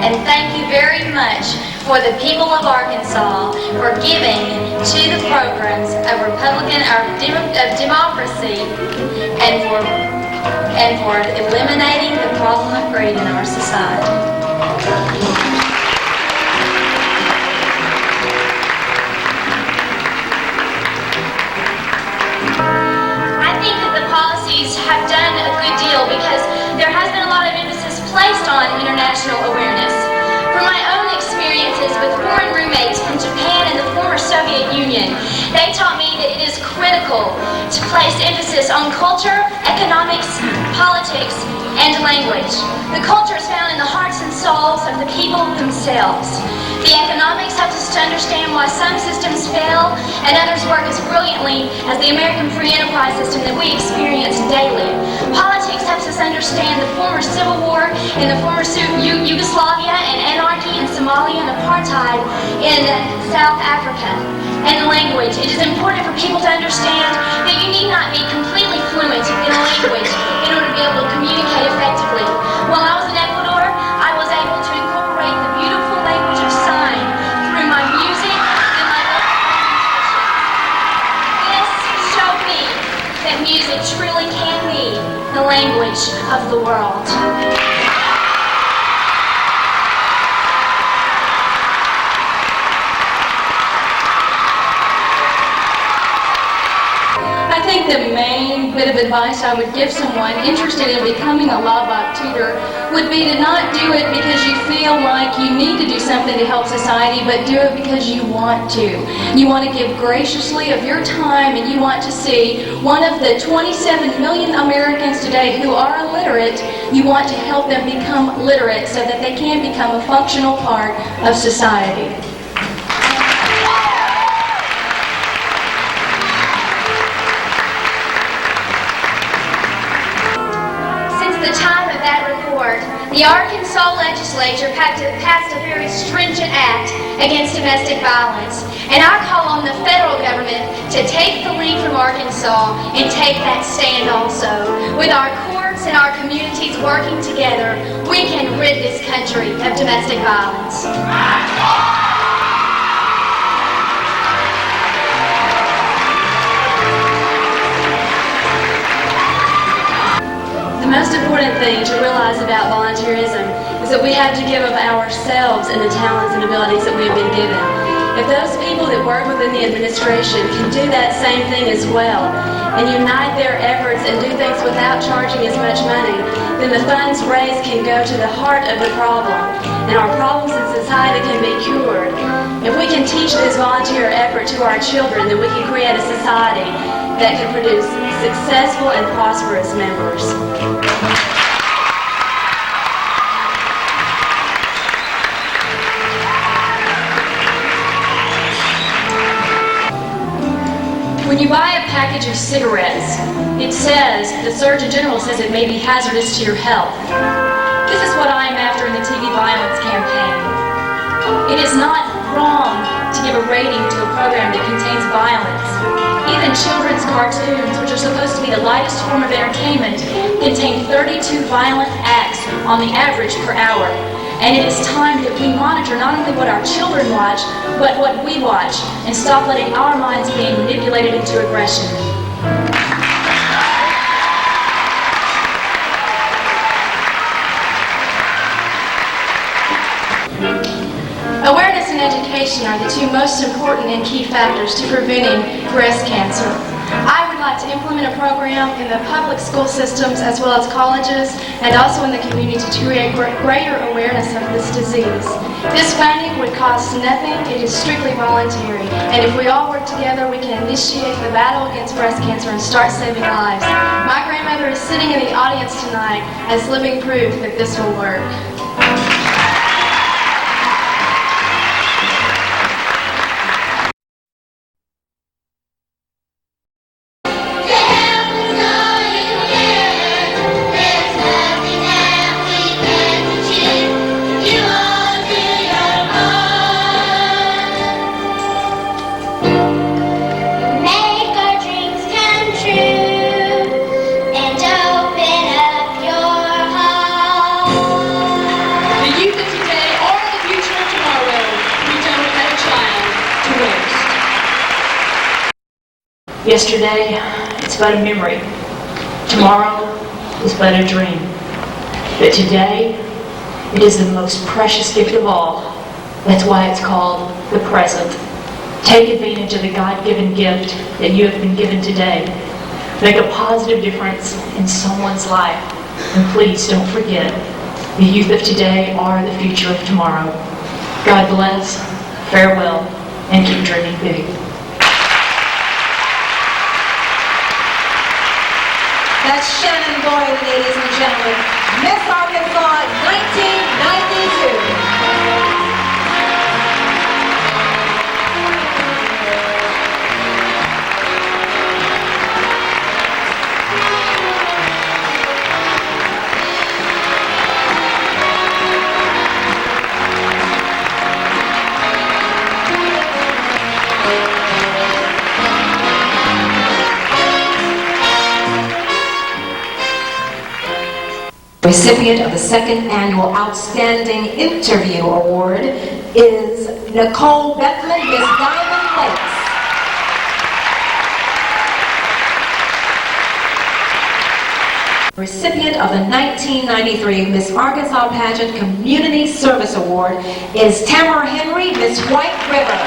And thank you very much for the people of Arkansas for giving to the programs of democracy and for eliminating the problem of greed in our society. I think that the policies have done a good deal because there has been a lot of emphasis placed on international awareness. From my own experiences with foreign roommates from Japan and the former Soviet Union, they taught me that it is critical to place emphasis on culture, economics, politics, and language. The culture is found in the hearts and souls of the people themselves. The economics helps us to understand why some systems fail and others work as brilliantly as the American free enterprise system that we experience daily. Politics helps us understand the former civil war in the former Yugoslavia and anarchy in Somalia and apartheid in South Africa. And language. It is important for people to understand that you need not be completely fluent in a language in order to be able to communicate effectively. While I was in Ecuador, I was able to incorporate the beautiful language of sign through my music and my local presentations. This showed me that music truly can be the language of the world. I think the main bit of advice I would give someone interested in becoming a Law-Abiding tutor would be to not do it because you feel like you need to do something to help society, but do it because you want to. You want to give graciously of your time, and you want to see one of the 27 million Americans today who are illiterate, you want to help them become literate so that they can become a functional part of society. The time of that report, the Arkansas legislature passed a very stringent act against domestic violence. And I call on the federal government to take the lead from Arkansas and take that stand also. With our courts parents in our communities working together, we can rid this country of domestic violence. The most important thing to realize about volunteerism is that we have to give of ourselves and the talents and abilities that we have been given. If those people that work within the administration can do that same thing as well and unite their efforts and do things without charging as much money, then the funds raised can go to the heart of the problem and our problems in society can be cured. If we can teach this volunteer effort to our children, then we can create a society that can produce successful and prosperous members. When you buy a package of cigarettes, it says, the Surgeon General says it may be hazardous to your health. This is what I am after in the TV violence campaign. It is not wrong to give a rating to a program that contains violence. Even children's cartoons, which are supposed to be the lightest form of entertainment, contain 32 violent acts on the average per hour. And it is time that we monitor not only what our children watch, but what we watch, and stop letting our minds being manipulated into aggression. Awareness and education are the two most important and key factors to preventing breast cancer. I would like to implement a program in the public school systems as well as colleges and also in the community to create greater awareness of this disease. This funding would cost nothing. It is strictly voluntary. And if we all work together, we can initiate the battle against breast cancer and start saving lives. My grandmother is sitting in the audience tonight as living proof that this will work. Yesterday, it's but a memory. Tomorrow is but a dream. But today, it is the most precious gift of all. That's why it's called the present. Take advantage of the God-given gift that you have been given today. Make a positive difference in someone's life. And please don't forget, the youth of today are the future of tomorrow. God bless, farewell, and keep dreaming big. That's Shannon Boyd, ladies and gentlemen. Miss Arkansas 1992. Recipient of the second annual Outstanding Interview Award is Nicole Beckman, Miss Diamond Lakes. Recipient of the 1993 Miss Arkansas Pageant Community Service Award is Tamara Henry, Miss White River.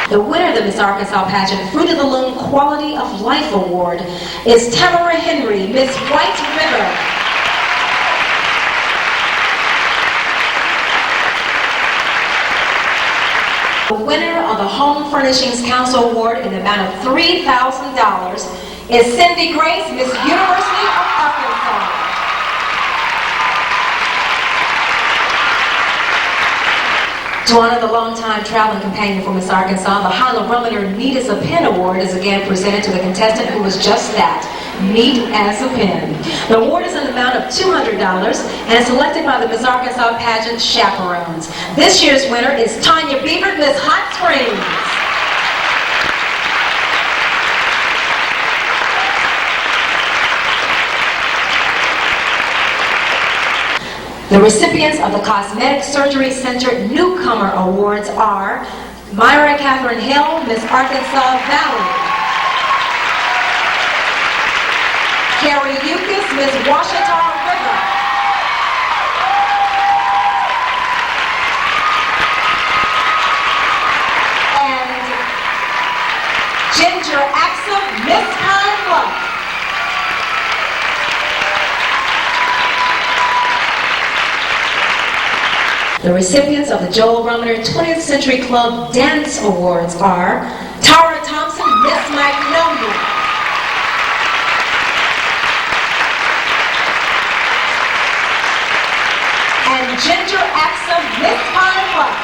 The winner of the Miss Arkansas Pageant Fruit of the Loom Quality of Life Award is Tamara Henry, Miss White River. The winner of the Home Furnishings Council Award in the amount of $3,000 is Cindy Grace, Miss University of Arkansas. To honor the longtime traveling companion for Miss Arkansas, the High-Barometer Neat as a Pin Award is again presented to the contestant who was just that, neat as a pin. The award is an amount of $200 and is selected by the Miss Arkansas Pageant chaperones. This year's winner is Tanya Beaver, Miss Hot Springs. The recipients of the Cosmetic Surgery Center Newcomer Awards are Myra Catherine Hill, Miss Arkansas Valley. Carrie Yukis, Miss Washita River. And Ginger Axel, Miss Pine Bluff. The recipients of the Joel Ruminer 20th Century Club Dance Awards are Tara Thompson, Miss Magnolia. And Ginger Axel, Miss Pine Bluff.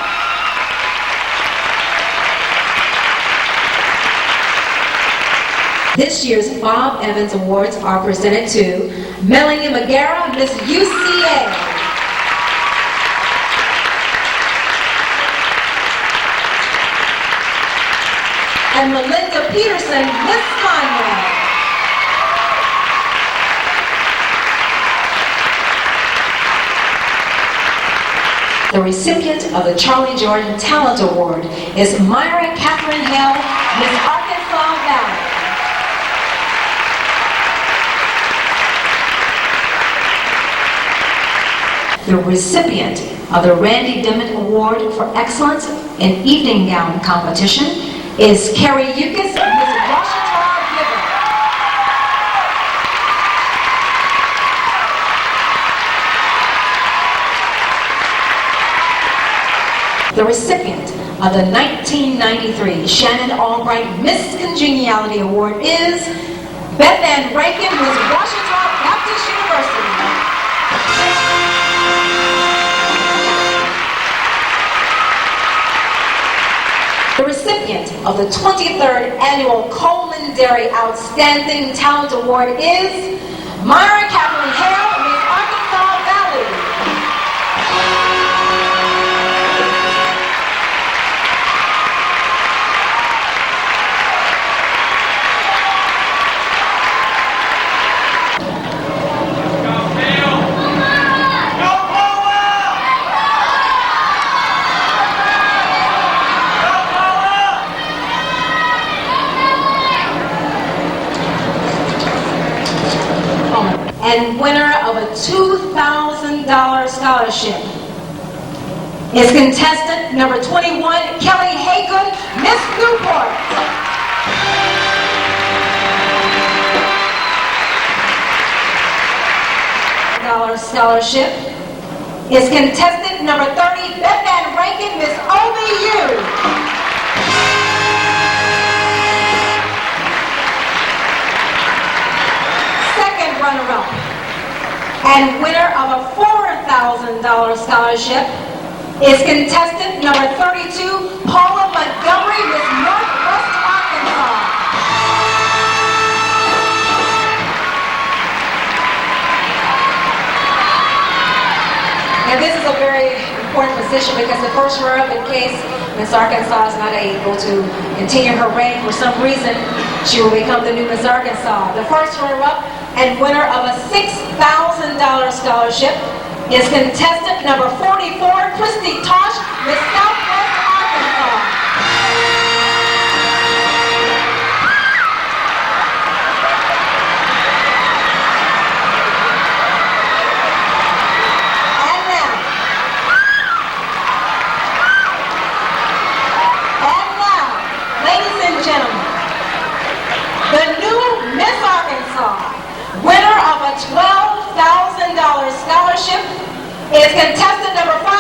This year's Bob Evans Awards are presented to Melanie Magara, Miss UCA. And Melinda Peterson, Miss Conway. The recipient of the Charlie Jordan Talent Award is Myra Catherine Hill, Miss Arkansas Valley. The recipient of the Randy Dimmitt Award for Excellence in Evening Gown Competition is Carrie Yukis, Miss Washita River. The recipient of the 1993 Shannon Albright Miss Congeniality Award is Beth Ann Rankin, Miss Washita Baptist University. The recipient of the 23rd Annual Coleman Dairy Outstanding Talent Award is Myra Catherine Hale, Miss Arkansas Valley. And winner of a $2,000 scholarship is contestant number 21, Kelly Haygood, Miss Newport. Scholarship is contestant number 30, Beth Ann Rankin, Miss OBU. Runner-up and winner of a $4,000 scholarship is contestant number 32, Paula Montgomery, Miss Northwest Arkansas. And this is a very important position because the first runner-up, in case Miss Arkansas is not able to continue her reign for some reason, she will become the new Miss Arkansas. The first runner-up and winner of a $6,000 scholarship is contestant number 44, Christy Tosh, Miss Southwest Arkansas. And now, ladies and gentlemen, the new Miss Arkansas, winner of a $12,000 scholarship is contestant number 5.